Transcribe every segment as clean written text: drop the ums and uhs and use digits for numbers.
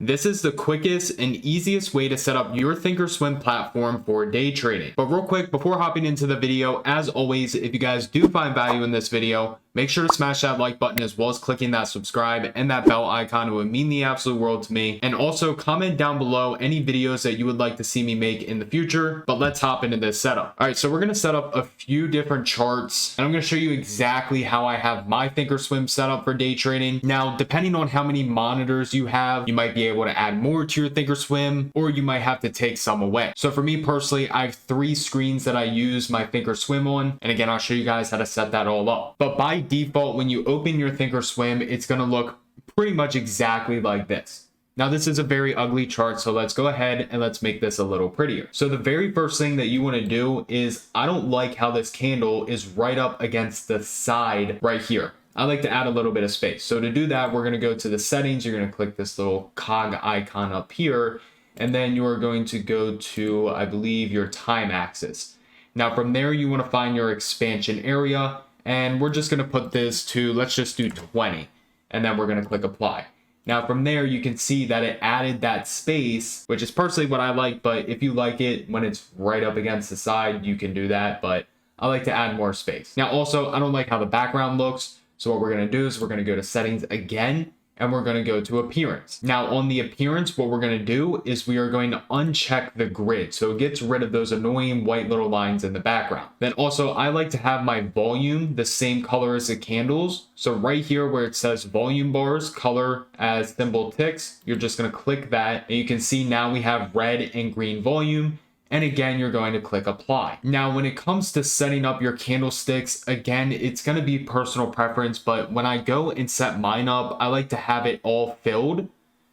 This is the quickest and easiest way to set up your ThinkorSwim platform for day trading. But real quick, before hopping into the video, as always, if you guys do find value in this video, make sure to smash that like button as well as clicking that subscribe and that bell icon. It would mean the absolute world to me. And also comment down below any videos that you would like to see me make in the future. But let's hop into this setup. All right, so we're going to set up a few different charts and I'm going to show you exactly how I have my ThinkorSwim set up for day trading. Now, depending on how many monitors you have, you might be able to add more to your ThinkorSwim, or you might have to take some away. So for me personally, I have 3 screens that I use my ThinkorSwim on. And again, I'll show you guys how to set that all up. But by default, when you open your ThinkorSwim, it's going to look pretty much exactly like this. Now, this is a very ugly chart, so let's go ahead and let's make this a little prettier. So the very first thing that you want to do is, I don't like how this candle is right up against the side right here. I like to add a little bit of space. So to do that, we're going to go to the settings. You're going to click this little cog icon up here, and then you are going to go to, I believe, your time axis. Now from there, you want to find your expansion area, and we're just going to put this to, let's just do 20, and then we're going to click apply. Now from there, you can see that it added that space, which is personally what I like, but if you like it when it's right up against the side, you can do that, but I like to add more space. Now also, I don't like how the background looks. So what we're going to do is we're going to go to settings again, and we're going to go to appearance. Now on the appearance, what we're going to do is we are going to uncheck the grid. So it gets rid of those annoying white little lines in the background. Then also, I like to have my volume the same color as the candles. So right here where it says volume bars, color as symbol ticks, you're just going to click that. And you can see now we have red and green volume. And again, you're going to click apply. Now, when it comes to setting up your candlesticks, again, it's going to be personal preference, but when I go and set mine up, I like to have it all filled.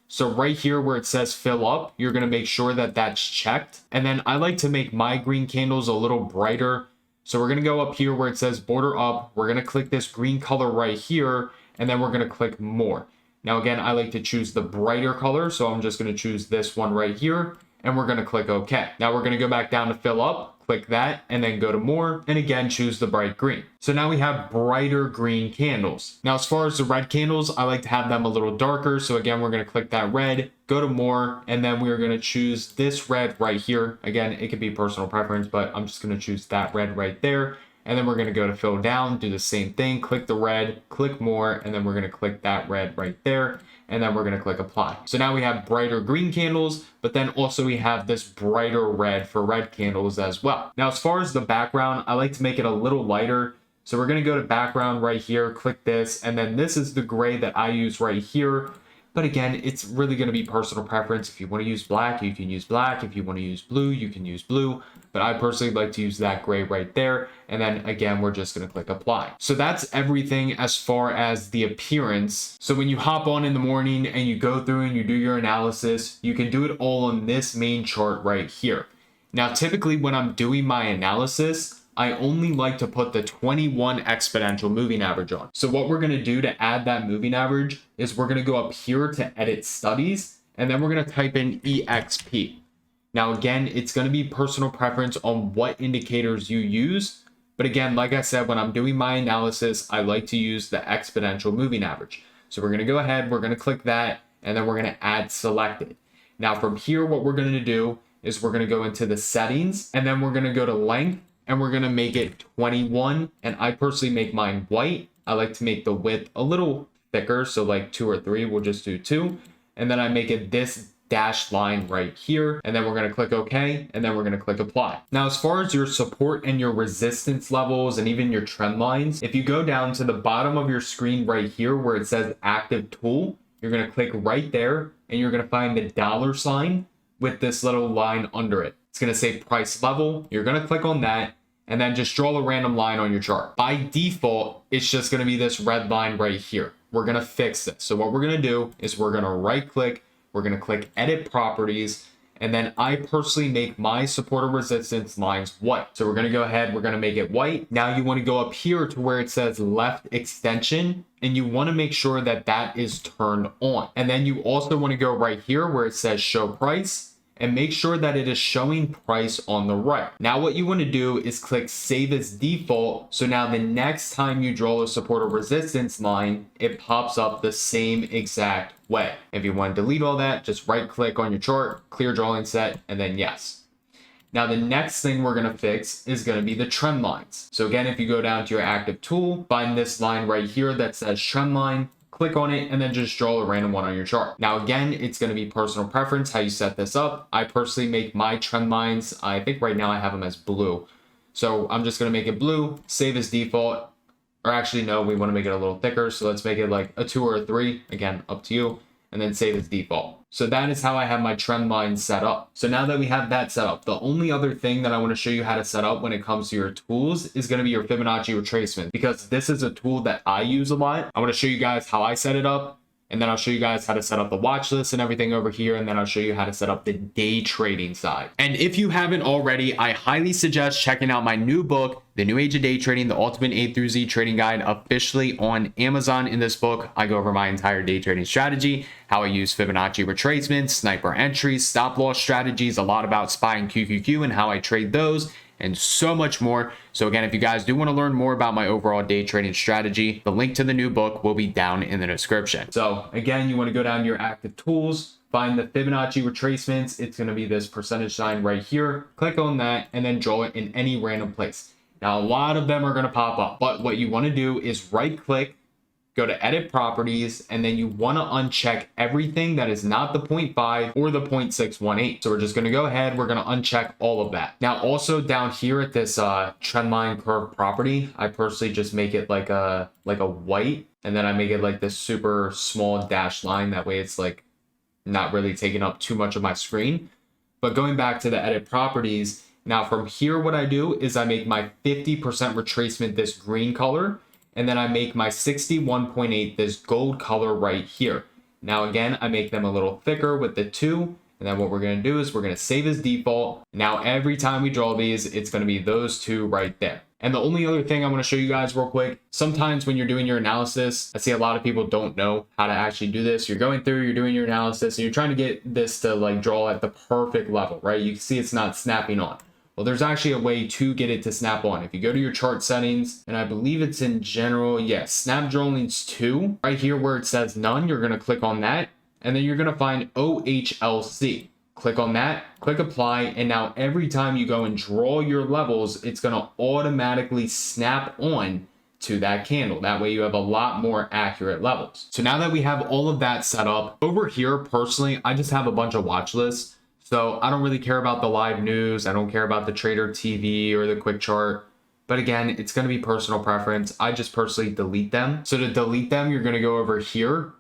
So right here where it says fill up, you're going to make sure that that's checked. And then I like to make my green candles a little brighter. So we're going to go up here where it says border up. We're going to click this green color right here, and then we're going to click more. Now, again, I like to choose the brighter color. So I'm just going to choose this one right here. And we're going to click OK. Now we're going to go back down to fill up, click that, and then go to more, and again, choose the bright green. So now we have brighter green candles. Now, as far as the red candles, I like to have them a little darker. So again, we're going to click that red, go to more, and then we're going to choose this red right here. Again, it could be personal preference, but I'm just going to choose that red right there. And then we're going to go to fill down, do the same thing, click the red, click more, and then we're going to click that red right there. And then we're going to click apply. So now we have brighter green candles, but then also we have this brighter red for red candles as well. Now, as far as the background, I like to make it a little lighter. So we're going to go to background right here, click this, and then this is the gray that I use right here. But again, it's really going to be personal preference. If you want to use black, you can use black. If you want to use blue, you can use blue. But I personally like to use that gray right there. And then again, we're just going to click apply. So that's everything as far as the appearance. So when you hop on in the morning and you go through and you do your analysis, you can do it all on this main chart right here. Now, typically when I'm doing my analysis, I only like to put the 21 exponential moving average on. So what we're going to do to add that moving average is we're going to go up here to edit studies, and then we're going to type in EXP. Now, again, it's going to be personal preference on what indicators you use. But again, like I said, when I'm doing my analysis, I like to use the exponential moving average. So we're going to go ahead, we're going to click that, and then we're going to add selected. Now from here, what we're going to do is we're going to go into the settings, and then we're going to go to length, and we're going to make it 21. And I personally make mine white. I like to make the width a little thicker. So like 2 or 3, we'll just do 2. And then I make it this dashed line right here. And then we're going to click OK. And then we're going to click apply. Now, as far as your support and your resistance levels and even your trend lines, if you go down to the bottom of your screen right here where it says active tool, you're going to click right there and you're going to find the dollar sign with this little line under it. It's going to say price level. You're going to click on that and then just draw a random line on your chart. By default, it's just going to be this red line right here. We're going to fix this. So what we're going to do is we're going to right click. We're going to click edit properties. And then I personally make my support or resistance lines white. So we're going to go ahead. We're going to make it white. Now you want to go up here to where it says left extension. And you want to make sure that that is turned on. And then you also want to go right here where it says show price. and make sure that it is showing price on the right. Now what you want to do is click save as default. So now the next time you draw a support or resistance line, it pops up the same exact way. If you want to delete all that, just right click on your chart, clear drawing set, and then yes. Now the next thing we're going to fix is going to be the trend lines. So again, if you go down to your active tool, find this line right here that says trend line, click on it, and then just draw a random one on your chart. Now again, it's going to be personal preference how you set this up. I personally make my trend lines, I think right now I have them as blue. So I'm just going to make it blue, save as default, or actually no, we want to make it a little thicker. So let's make it like a 2 or a 3, again, up to you, and then save as default. So that is how I have my trend line set up. So now that we have that set up, the only other thing that I want to show you how to set up when it comes to your tools is going to be your Fibonacci retracement, because this is a tool that I use a lot. I want to show you guys how I set it up, and then I'll show you guys how to set up the watch list and everything over here, and then I'll show you how to set up the day trading side. And if you haven't already, I highly suggest checking out my new book, The New Age of Day Trading, the Ultimate A through Z Trading Guide, officially on Amazon. In this book, I go over my entire day trading strategy, how I use Fibonacci retracements, sniper entries, stop loss strategies, a lot about SPY and QQQ and how I trade those, and so much more. So again, if you guys do want to learn more about my overall day trading strategy, the link to the new book will be down in the description. So again, you want to go down to your active tools, find the Fibonacci retracements. It's going to be this percentage sign right here. Click on that and then draw it in any random place. Now, a lot of them are going to pop up, but what you want to do is right click, go to edit properties, and then you want to uncheck everything that is not the 0.5 or the 0.618. So we're just going to go ahead. We're going to uncheck all of that. Now, also down here at this trend line curve property, I personally just make it like a white, and then I make it like this super small dashed line. That way it's like not really taking up too much of my screen. But going back to the edit properties, now from here, what I do is I make my 50% retracement this green color, and then I make my 61.8 this gold color right here. Now again, I make them a little thicker with the 2, and then what we're going to do is we're going to save as default. Now every time we draw these, it's going to be those 2 right there. And the only other thing I want to show you guys real quick, sometimes when you're doing your analysis, I see a lot of people don't know how to actually do this. You're going through, you're doing your analysis, and you're trying to get this to like draw at the perfect level, right? You can see it's not snapping on. Well, there's actually a way to get it to snap on. If you go to your chart settings, and I believe it's in general, yes, snap drawings 2, right here where it says none, you're going to click on that, and then you're going to find OHLC. Click on that, click apply, and now every time you go and draw your levels, it's going to automatically snap on to that candle. That way you have a lot more accurate levels. So now that we have all of that set up, over here, personally, I just have a bunch of watch lists. So I don't really care about the live news. I don't care about the trader TV or the quick chart. But again, it's going to be personal preference. I just personally delete them. So to delete them, you're going to go over here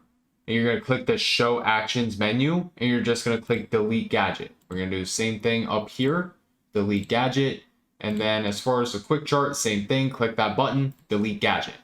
and you're going to click the show actions menu, and you're just going to click delete gadget. We're going to do the same thing up here, delete gadget. And then as far as the quick chart, same thing, click that button, delete gadget.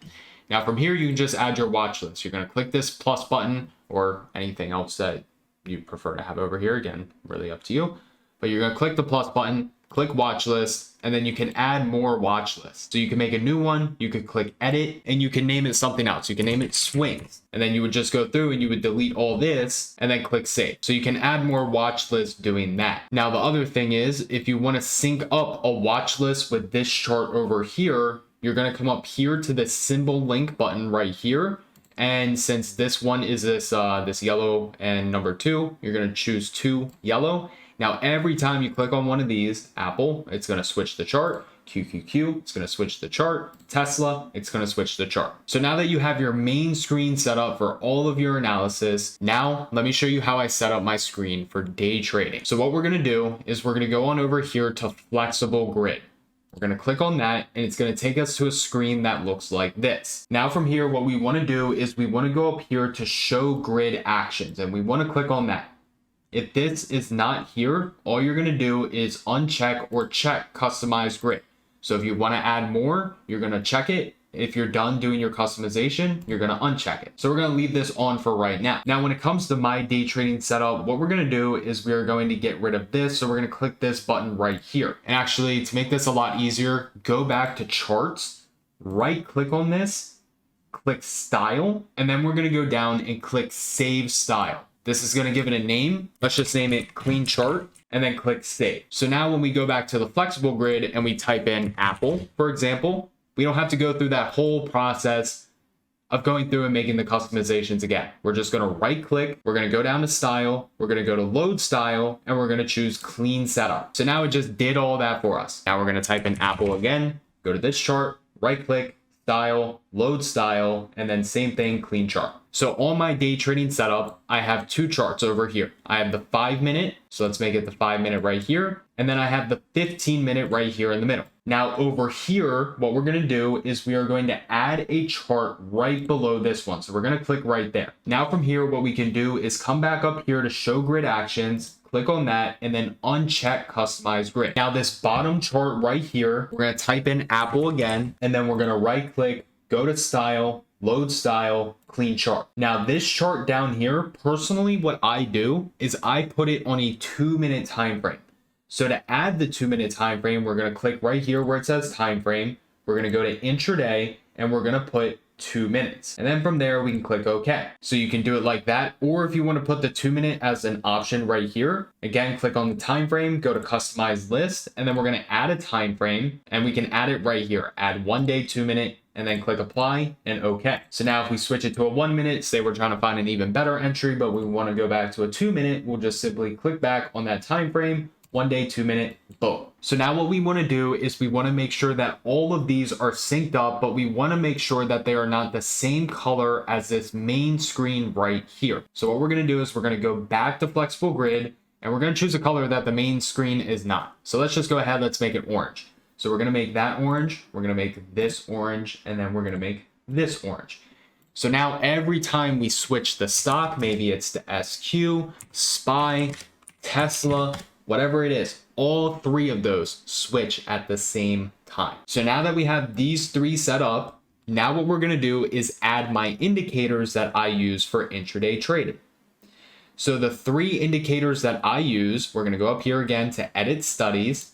Now from here, you can just add your watch list. You're going to click this plus button or anything else that you prefer to have over here. Again, really up to you, but you're going to click the plus button, click watch list, and then you can add more watch lists. So you can make a new one, you could click edit, and you can name it something else. You can name it swings, and then you would just go through and you would delete all this and then click save. So you can add more watch lists doing that. Now, the other thing is, if you want to sync up a watch list with this chart over here, you're going to come up here to the symbol link button right here. And since this one is this yellow and number 2, you're going to choose 2 yellow. Now, every time you click on one of these, Apple, it's going to switch the chart. QQQ, it's going to switch the chart. Tesla, it's going to switch the chart. So now that you have your main screen set up for all of your analysis, now let me show you how I set up my screen for day trading. So what we're going to do is we're going to go on over here to flexible grid. We're going to click on that, and it's going to take us to a screen that looks like this. Now from here, what we want to do is we want to go up here to show grid actions, and we want to click on that. If this is not here, all you're going to do is uncheck or check customize grid. So if you want to add more, you're going to check it. If you're done doing your customization, you're going to uncheck it. So we're going to leave this on for right now. Now, when it comes to my day trading setup, what we're going to do is we're going to get rid of this. So we're going to click this button right here. And actually, to make this a lot easier, go back to charts, right click on this, click style, and then we're going to go down and click save style. This is going to give it a name. Let's just name it clean chart. and then click save. So now when we go back to the flexible grid and we type in Apple, for example, we don't have to go through that whole process of going through and making the customizations again. We're just gonna right click, we're gonna go down to style, we're gonna go to load style, and we're gonna choose clean setup. So now it just did all that for us. Now we're gonna type in Apple again, go to this chart, right click, style, load style, and then same thing, clean chart. So on my day trading setup, I have two charts over here. I have the 5-minute, so let's make it the 5-minute right here. And then I have the 15-minute right here in the middle. Now over here, what we're gonna do is we are going to add a chart right below this one. So we're gonna click right there. Now from here, what we can do is come back up here to show grid actions, click on that, and then uncheck customize grid. Now this bottom chart right here, we're gonna type in Apple again, and then we're gonna right click, go to style, load style, clean chart. Now this chart down here, personally what I do is I put it on a 2-minute time frame. So to add the 2-minute time frame, we're gonna click right here where it says time frame. We're gonna go to intraday and we're gonna put 2 minutes. And then from there, we can click OK. So you can do it like that. Or if you want to put the 2-minute as an option right here, again, click on the time frame, go to customize list, and then we're going to add a time frame and we can add it right here. Add 1 day, 2-minute, and then click apply and OK. So now if we switch it to a 1-minute, say we're trying to find an even better entry, but we want to go back to a 2-minute, we'll just simply click back on that time frame, 1 day, 2-minute, boom. So now what we want to do is we want to make sure that all of these are synced up, but we want to make sure that they are not the same color as this main screen right here. So what we're going to do is we're going to go back to flexible grid and we're going to choose a color that the main screen is not. So let's just go ahead, let's make it orange. So we're going to make that orange, we're going to make this orange, and then we're going to make this orange. So now every time we switch the stock, maybe it's to SQ, SPY, Tesla, whatever it is, all 3 of those switch at the same time. So now that we have these 3 set up, now what we're going to do is add my indicators that I use for intraday trading. So the 3 indicators that I use, we're going to go up here again to edit studies,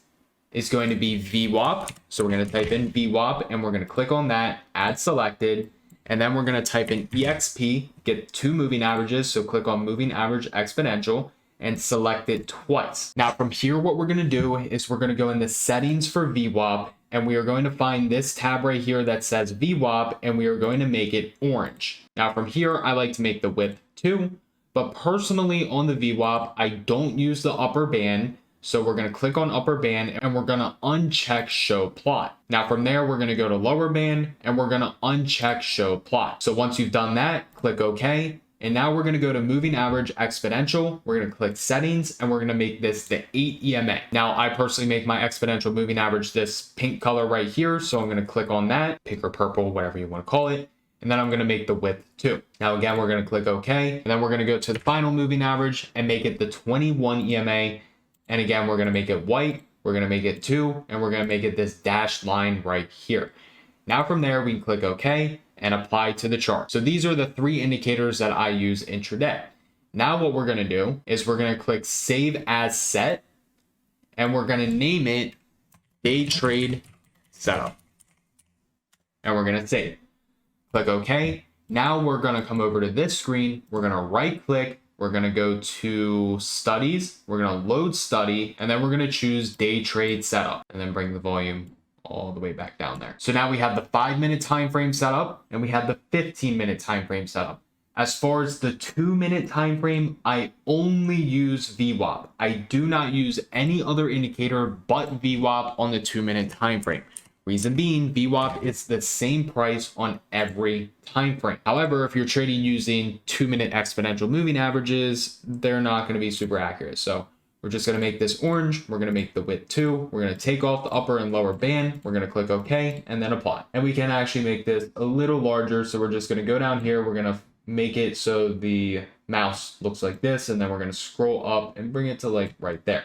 is going to be VWAP. So we're going to type in VWAP and we're going to click on that, add selected, and then we're going to type in EXP, get 2 moving averages. So click on moving average exponential and select it twice. Now from here, what we're going to do is we're going to go into settings for VWAP and we are going to find this tab right here that says VWAP and we are going to make it orange. Now from here, I like to make the width 2, but personally on the VWAP, I don't use the upper band. So we're going to click on upper band and we're going to uncheck show plot. Now from there, we're going to go to lower band and we're going to uncheck show plot. So once you've done that, click OK. And now we're going to go to moving average exponential. We're going to click settings and we're going to make this the 8 EMA. Now I personally make my exponential moving average this pink color right here. So I'm going to click on that, pink or purple, whatever you want to call it. And then I'm going to make the width 2. Now again, we're going to click OK. And then we're going to go to the final moving average and make it the 21 EMA. And again, we're going to make it white. We're going to make it 2. And we're going to make it this dashed line right here. Now from there, we can click OK and apply to the chart. So these are the 3 indicators that I use intraday. Now what we're going to do is we're going to click save as set and we're going to name it day trade setup. And we're going to save it. Click OK. Now we're going to come over to this screen. We're going to right click. We're going to go to studies. We're going to load study and then we're going to choose day trade setup and then bring the volume all the way back down there. So now we have the 5-minute time frame set up and we have the 15-minute time frame set up. As far as the 2-minute time frame, I only use VWAP. I do not use any other indicator but VWAP on the 2-minute time frame. Reason being, VWAP is the same price on every time frame. However, if you're trading using 2-minute exponential moving averages, they're not going to be super accurate. So we're just going to make this orange. We're going to make the width 2. We're going to take off the upper and lower band. We're going to click OK and then apply. And we can actually make this a little larger. So we're just going to go down here. We're going to make it so the mouse looks like this. And then we're going to scroll up and bring it to like right there.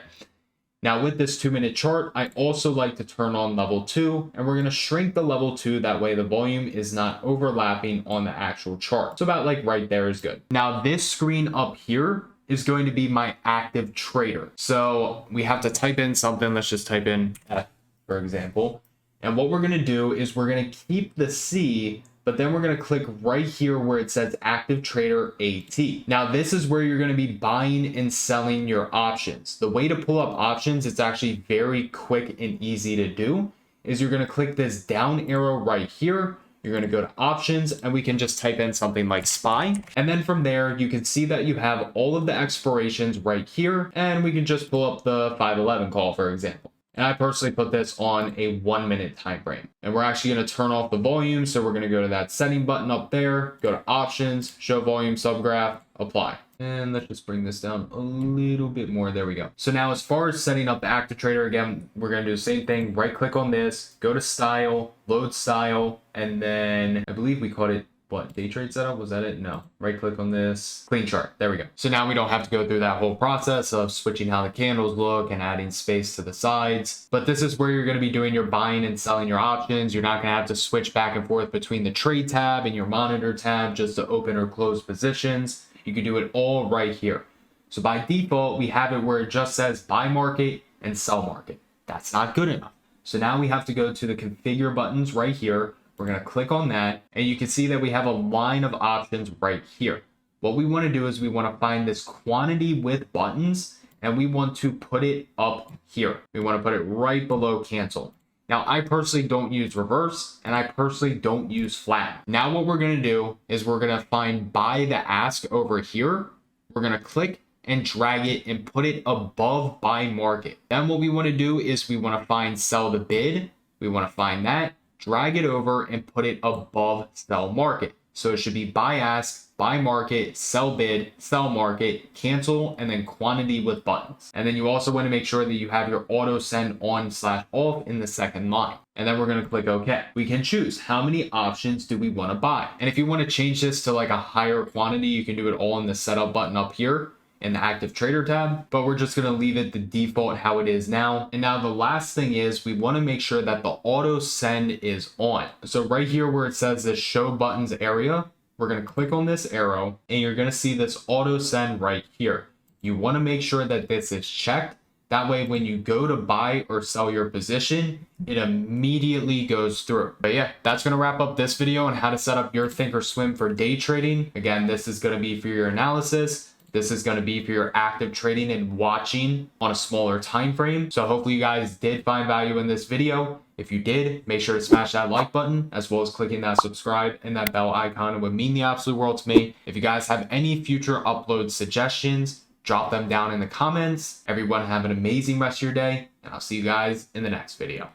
Now with this 2-minute chart, I also like to turn on level 2 and we're going to shrink the level 2. That way the volume is not overlapping on the actual chart. So about like right there is good. Now this screen up here is going to be my active trader. So we have to type in something. Let's just type in F, for example. And what we're going to do is we're going to keep the C but then we're going to click right here where it says active trader AT. Now this is where you're going to be buying and selling your options. The way to pull up options, it's actually very quick and easy to do, is you're going to click this down arrow right here. You're going to go to options, and we can just type in something like SPY. And then from there, you can see that you have all of the expirations right here, and we can just pull up the 511 call, for example. And I personally put this on a 1 minute time frame. And we're actually going to turn off the volume. So we're going to go to that setting button up there, go to options, show volume subgraph, apply. And let's just bring this down a little bit more. There we go. So now as far as setting up the active trader, again, we're going to do the same thing. Right click on this, go to style, load style, and then I believe we called it what, day trade setup? Was that it? No. Right click on this, clean chart. There we go. So now we don't have to go through that whole process of switching how the candles look and adding space to the sides. But this is where you're going to be doing your buying and selling your options. You're not going to have to switch back and forth between the trade tab and your monitor tab just to open or close positions. You can do it all right here. So by default, we have it where it just says buy market and sell market. That's not good enough. So now we have to go to the configure buttons right here. We're going to click on that, and you can see that we have a line of options right here. What we want to do is we want to find this quantity with buttons, and we want to put it up here. We want to put it right below cancel. Now, I personally don't use reverse, and I personally don't use flat. Now what we're going to do is we're going to find buy the ask over here. We're going to click and drag it and put it above buy market. Then what we want to do is we want to find sell the bid. We want to find that, drag it over and put it above sell market. So it should be buy ask, buy market, sell bid, sell market, cancel, and then quantity with buttons. And then you also want to make sure that you have your auto send on/off in the second line. And then we're going to click OK. We can choose how many options do we want to buy. And if you want to change this to like a higher quantity, you can do it all in the setup button up here in the active trader tab, but we're just going to leave it the default how it is now. And now the last thing is we want to make sure that the auto send is on. So right here where it says this show buttons area, we're going to click on this arrow and you're going to see this auto send right here. You want to make sure that this is checked. That way, when you go to buy or sell your position, it immediately goes through. But yeah, that's going to wrap up this video on how to set up your ThinkorSwim for day trading. Again, this is going to be for your analysis. This is going to be for your active trading and watching on a smaller time frame. So hopefully you guys did find value in this video. If you did, make sure to smash that like button as well as clicking that subscribe and that bell icon. It would mean the absolute world to me. If you guys have any future upload suggestions, drop them down in the comments. Everyone have an amazing rest of your day, and I'll see you guys in the next video.